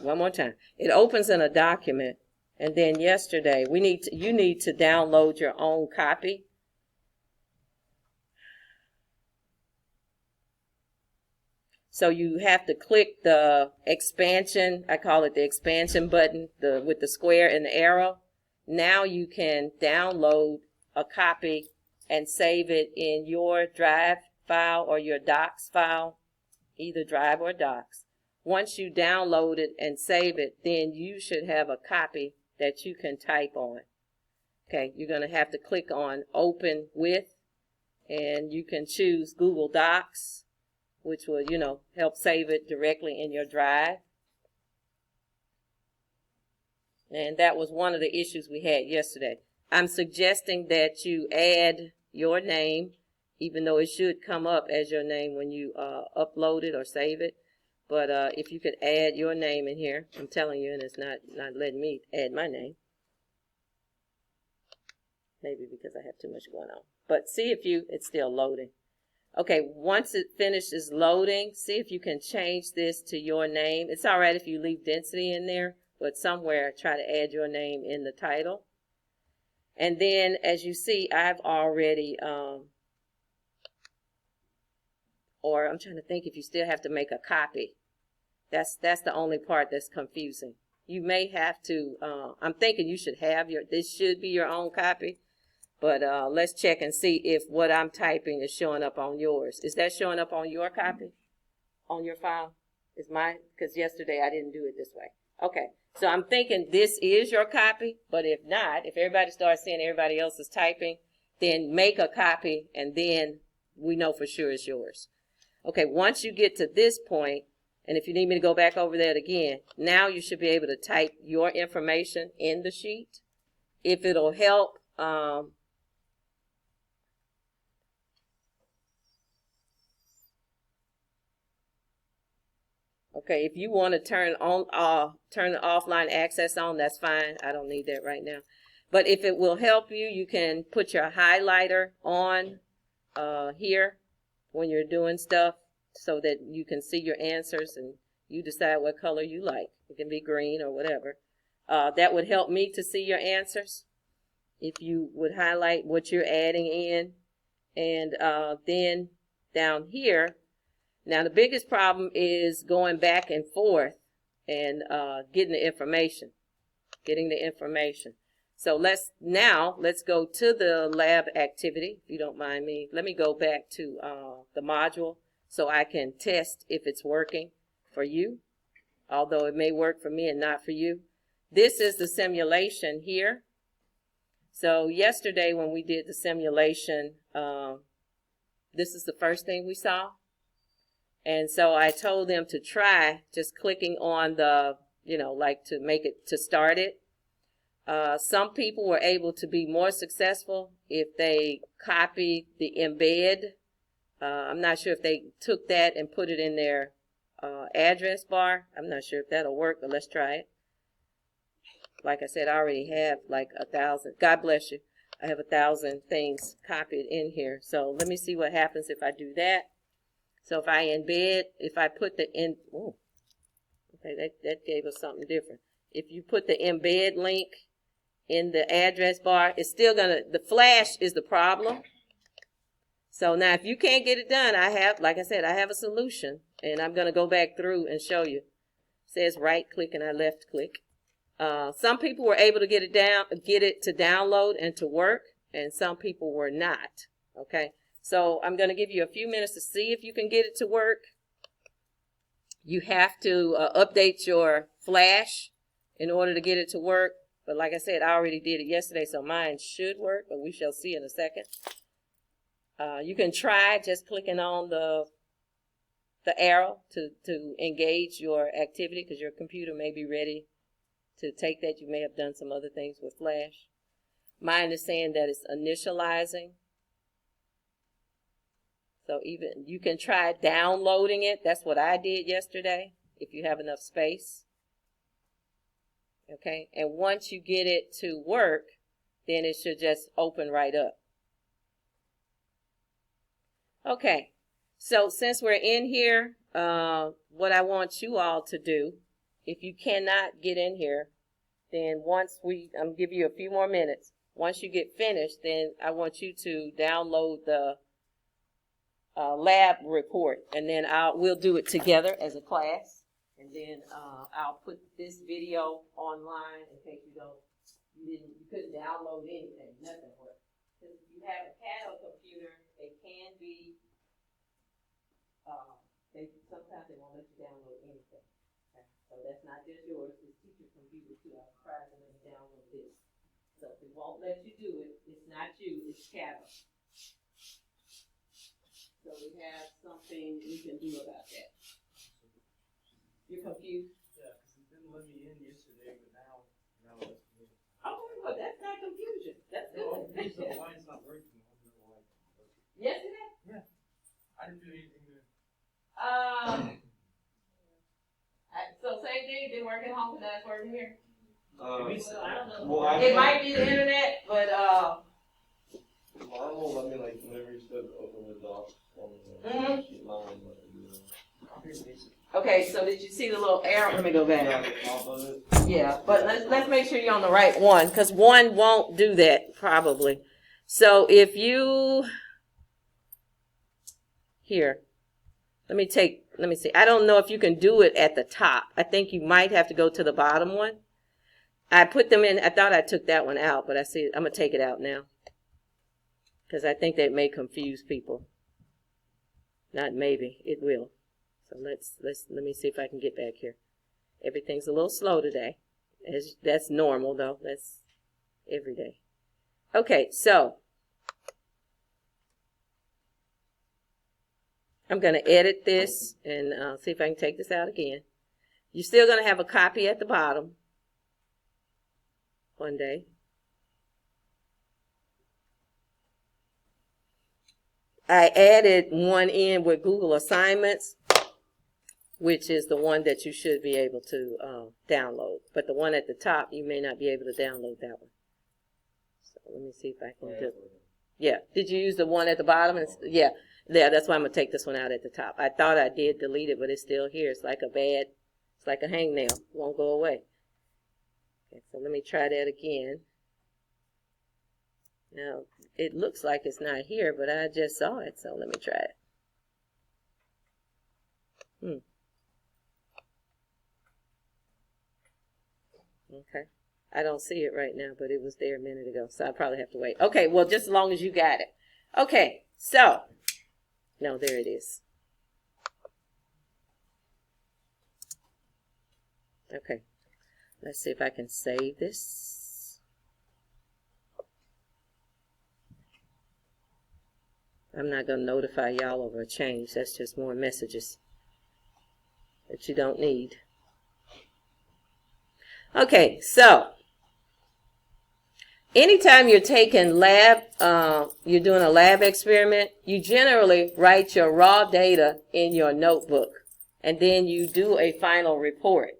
one more time. It opens in a document, and then yesterday you need to download your own copy. So you have to click the expansion, I call it the expansion button, with the square and the arrow. Now you can download a copy and save it in your Drive file or your Docs file, either Drive or Docs. Once you download it and save it, then you should have a copy that you can type on. Okay, you're going to have to click on Open With, and you can choose Google Docs, which will, help save it directly in your Drive. And that was one of the issues we had yesterday. I'm suggesting that you add your name, even though it should come up as your name when you upload it or save it. But if you could add your name in here, I'm telling you, and it's not letting me add my name. Maybe because I have too much going on. But see if it's still loading. Okay, once it finishes loading, see if you can change this to your name. It's all right if you leave density in there, but somewhere try to add your name in the title. And then, as you see, I've already, or I'm trying to think if you still have to make a copy. That's the only part that's confusing. You may have to, I'm thinking you should have this should be your own copy. But let's check and see if what I'm typing is showing up on yours. Is that showing up on your copy? On your file? Is mine? Because yesterday I didn't do it this way. Okay. So I'm thinking this is your copy. But if not, if everybody starts seeing everybody else is typing, then make a copy and then we know for sure it's yours. Okay. Once you get to this point, and if you need me to go back over that again, now you should be able to type your information in the sheet. If it'll help, okay, if you want to turn the offline access on, that's fine. I don't need that right now. But if it will help you, you can put your highlighter on here when you're doing stuff so that you can see your answers and you decide what color you like. It can be green or whatever. That would help me to see your answers if you would highlight what you're adding in. And then down here, now the biggest problem is going back and forth and getting the information. So let's go to the lab activity, if you don't mind me. Let me go back to the module so I can test if it's working for you, although it may work for me and not for you. This is the simulation here. So yesterday when we did the simulation, this is the first thing we saw. And so I told them to try just clicking on the, like to make it, to start it. Some people were able to be more successful if they copied the embed. I'm not sure if they took that and put it in their address bar. I'm not sure if that'll work, but let's try it. Like I said, I already have like 1,000. God bless you. I have 1,000 things copied in here. So let me see what happens if I do that. So if I embed, if I put the okay, that gave us something different. If you put the embed link in the address bar, it's still the flash is the problem. So now if you can't get it done, like I said, I have a solution, and I'm going to go back through and show you. It says right click and I left click. Some people were able to get it to download and to work, and some people were not. Okay. So I'm going to give you a few minutes to see if you can get it to work. You have to update your flash in order to get it to work. But like I said, I already did it yesterday, so mine should work, but we shall see in a second. You can try just clicking on the arrow to engage your activity, because your computer may be ready to take that. You may have done some other things with flash. Mine is saying that it's initializing. So even you can try downloading it. That's what I did yesterday, if you have enough space. Okay, and once you get it to work, then it should just open right up. Okay, so since we're in here, what I want you all to do if you cannot get in here, then once I'm give you a few more minutes. Once you get finished, then I want you to download the lab report, and then we'll do it together as a class, and then I'll put this video online in case you couldn't download anything, nothing worked. Because if you have a Cato computer, they can be sometimes they won't let you download anything. Okay? So that's not just yours, it's teacher computer too. I'll try to let you download this. So if it won't let you do it, it's not you, it's Cato. So we have something we can do about that. You're confused? Yeah, because it didn't let me in yesterday, but now it's me. Oh, well, that's not confusion. That's good. No, the line's not working. I don't know why. Yesterday? Yeah. I didn't do anything there. So same thing, didn't work at home, but that's working here? Well, I don't know. well, It might be the internet, but mine won't let me, like, whenever you said open the doc on the Mhm. line. okay, so did you see the little arrow? Let me go back. Yeah, the top of it. Yeah, but let's make sure you're on the right one, because one won't do that probably. So if you here, let me see. I don't know if you can do it at the top. I think you might have to go to the bottom one. I put them in. I thought I took that one out, but I see. I'm gonna take it out now because I think that may confuse people. Not maybe, it will. So let me see if I can get back here. Everything's a little slow today. That's normal though. That's every day. Okay, so I'm going to edit this and see if I can take this out again. You're still going to have a copy at the bottom one day. I added one in with Google Assignments, which is the one that you should be able to download. But the one at the top, you may not be able to download that one. So let me see if I can do it. Yeah. Did you use the one at the bottom? Yeah. Yeah, that's why I'm going to take this one out at the top. I thought I did delete it, but it's still here. It's like it's like a hangnail. It won't go away. Okay, so let me try that again. Now, it looks like it's not here, but I just saw it, so let me try it. Okay. I don't see it right now, but it was there a minute ago, so I probably have to wait. Okay, well, just as long as you got it. Okay, so, no, there it is. Okay, let's see if I can save this. I'm not going to notify y'all over a change. That's just more messages that you don't need. Okay, so anytime you're taking you're doing a lab experiment, you generally write your raw data in your notebook, and then you do a final report.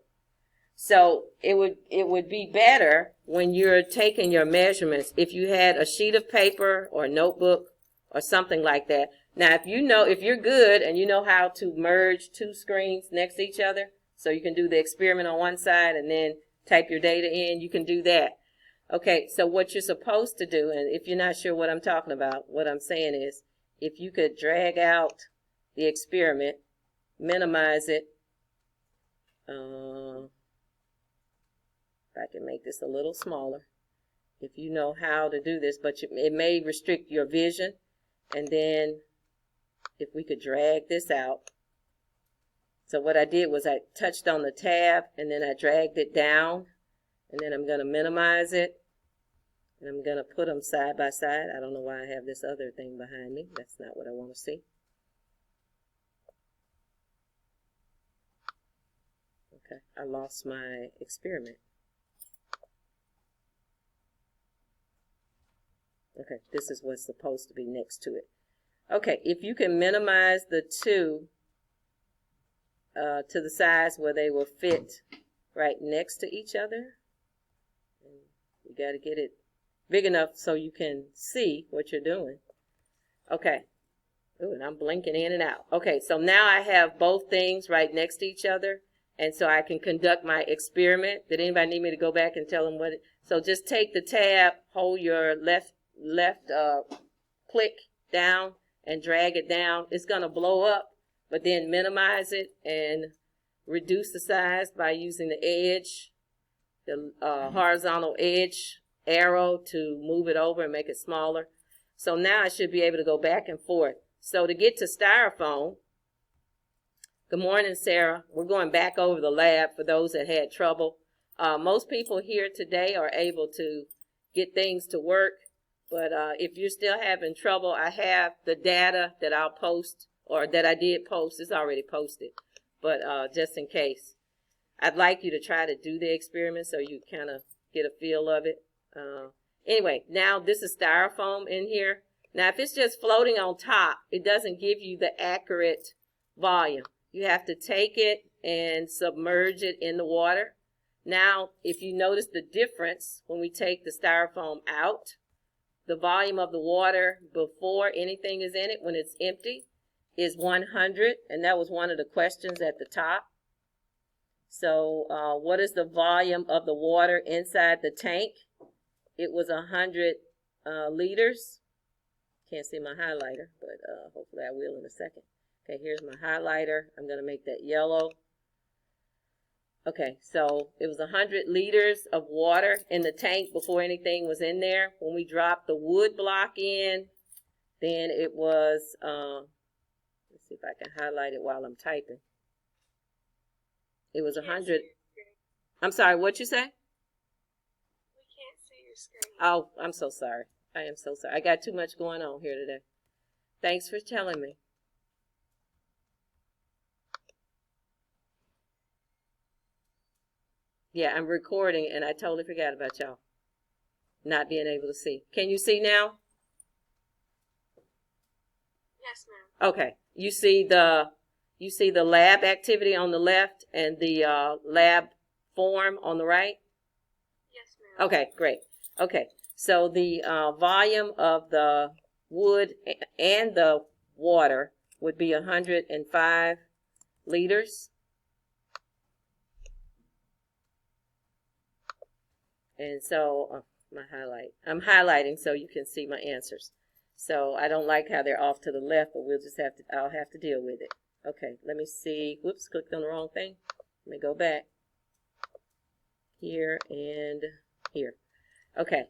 So it would be better when you're taking your measurements if you had a sheet of paper or a notebook or something like that. Now, if you're good and you know how to merge two screens next to each other, so you can do the experiment on one side and then type your data in, you can do that. Okay, so what you're supposed to do, and if you're not sure what I'm talking about, what I'm saying is, if you could drag out the experiment, minimize it. If I can make this a little smaller, if you know how to do this, but it may restrict your vision. And then if we could drag this out. So what I did was I touched on the tab and then I dragged it down, and then I'm going to minimize it, and I'm going to put them side by side. I don't know why I have this other thing behind me. That's not what I want to see. Okay, I lost my experiment. Okay, this is what's supposed to be next to it. Okay, if you can minimize the two to the size where they will fit right next to each other. And you got to get it big enough so you can see what you're doing. Okay. Ooh, and I'm blinking in and out. Okay, so now I have both things right next to each other, And so I can conduct my experiment. Did anybody need me to go back and tell them what? So just take the tab, hold your left click down and drag it down. It's going to blow up, but then minimize it and reduce the size by using the edge, the horizontal edge arrow to move it over and make it smaller. So now I should be able to go back and forth. So to get to styrofoam, good morning, Sarah. We're going back over the lab for those that had trouble. Most people here today are able to get things to work, but if you're still having trouble, I have the data that I'll post, or that I did post. It's already posted, but just in case. I'd like you to try to do the experiment so you kind of get a feel of it. Anyway, now this is styrofoam in here. Now, if it's just floating on top, it doesn't give you the accurate volume. You have to take it and submerge it in the water. Now, if you notice the difference when we take the styrofoam out, the volume of the water before anything is in it, when it's empty, is 100. And that was one of the questions at the top. So what is the volume of the water inside the tank? It was 100 liters. Can't see my highlighter, but hopefully I will in a second. Okay, here's my highlighter. I'm going to make that yellow. Okay, so it was 100 liters of water in the tank before anything was in there. When we dropped the wood block in, then it was, let's see if I can highlight it while I'm typing. It was 100. I'm sorry, what'd you say? We can't see your screen. Oh, I'm so sorry. I am so sorry. I got too much going on here today. Thanks for telling me. Yeah, I'm recording and I totally forgot about y'all not being able to see. Can you see now? Yes, ma'am. Okay. You see the lab activity on the left and the lab form on the right? Yes, ma'am. Okay, great. Okay. So the volume of the wood and the water would be 105 liters. And so, I'm highlighting so you can see my answers. So I don't like how they're off to the left, but I'll have to deal with it. Okay, let me see. Whoops, clicked on the wrong thing. Let me go back. Here and here. Okay.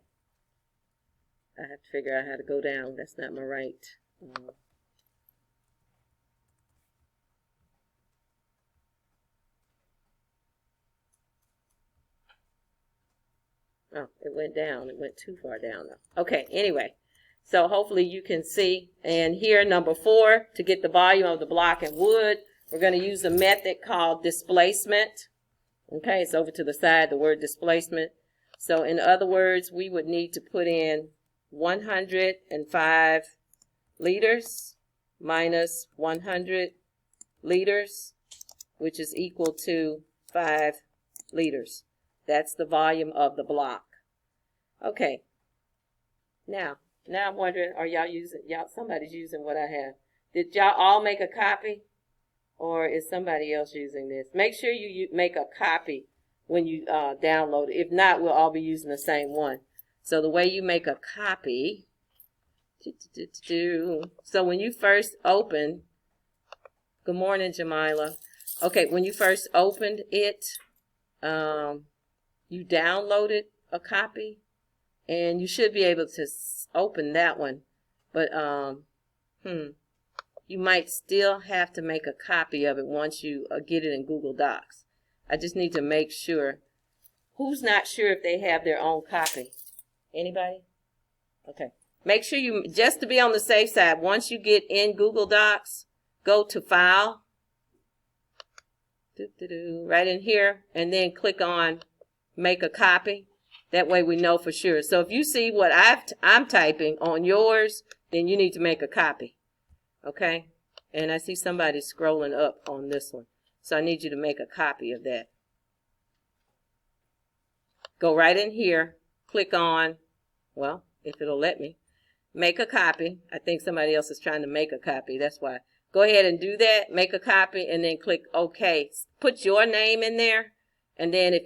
I have to figure out how to go down. That's not my right. Oh, it went down. It went too far down though. Okay, anyway. So hopefully you can see. And here, number 4, to get the volume of the block and wood, we're going to use a method called displacement. Okay, it's over to the side, the word displacement. So in other words, we would need to put in 105 liters minus 100 liters, which is equal to 5 liters. That's the volume of the block. Okay. Now I'm wondering, are somebody's using what I have. Did y'all all make a copy? Or is somebody else using this? Make sure you make a copy when you download it. If not, we'll all be using the same one. So the way you make a copy, so when you first open, good morning, Jamila. Okay, when you first opened it, you downloaded a copy, and you should be able to open that one. But you might still have to make a copy of it once you get it in Google Docs. I just need to make sure. Who's not sure if they have their own copy? Anybody? Okay. Make sure you, just to be on the safe side, once you get in Google Docs, go to File, right in here, and then click on Make a Copy. That way we know for sure. So if you see what I'm typing on yours, then you need to make a copy. Okay? And I see somebody scrolling up on this one. So I need you to make a copy of that. Go right in here, click on, well, if it'll let me, make a copy. I think somebody else is trying to make a copy. That's why. Go ahead and do that. Make a copy and then click OK. Put your name in there. And then if